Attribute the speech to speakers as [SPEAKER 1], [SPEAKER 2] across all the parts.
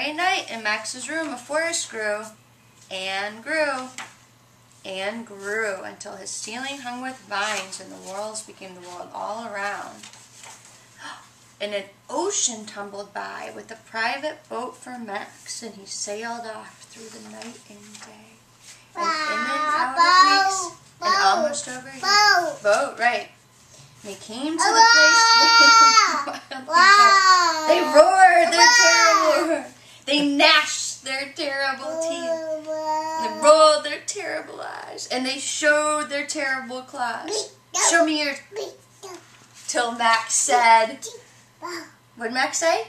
[SPEAKER 1] very night in Max's room, a forest grew and grew and grew until his ceiling hung with vines and the walls became the world all around. And an ocean tumbled by with a private boat for Max, and he sailed off through the night and day. And in and out of weeks, and almost over a year. Boat, right. And he came to the place where the wild things are. They roared their terrible roar. They gnashed their terrible teeth. They rolled their terrible eyes. And they showed their terrible claws. Show me your... Till Max said... What did Max say?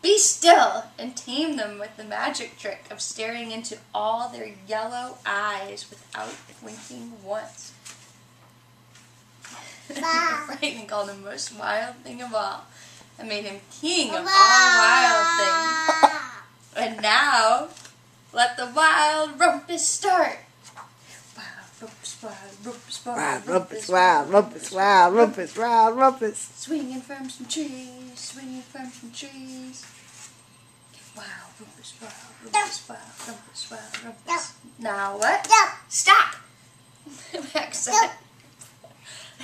[SPEAKER 1] Be still, and tame them with the magic trick of staring into all their yellow eyes without winking once. Frightened called him most wild thing of all, and made him king of all wild things. And now, let the wild rumpus start. Wild rumpus, wild rumpus, wild rumpus, wild rumpus. Swinging from some trees, swinging from some trees. Wild rumpus, wild rumpus, wild rumpus, wild rumpus. Now what? Stop! Max said.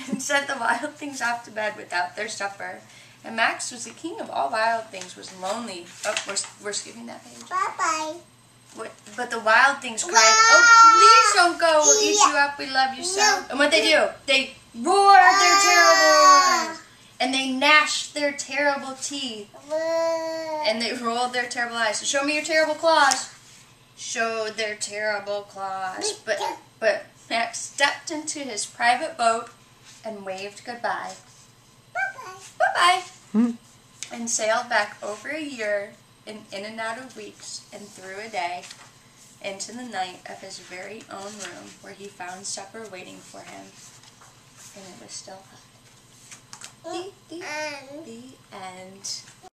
[SPEAKER 1] And sent the wild things off to bed without their supper. And Max was the king of all wild things, was lonely. Oh, we're skipping that page.
[SPEAKER 2] Bye-bye.
[SPEAKER 1] But the wild things cried, "Oh, please don't go. We'll eat you up. We love you so." And what they do? They roared their terrible roars. And they gnashed their terrible teeth. And they rolled their terrible eyes. So show me your terrible claws. Showed their terrible claws. But Max stepped into his private boat and waved goodbye.
[SPEAKER 2] Bye-bye.
[SPEAKER 1] Bye-bye. And sailed back over a year, in and out of weeks, and through a day, into the night of his very own room, where he found supper waiting for him, and it was still hot. The end.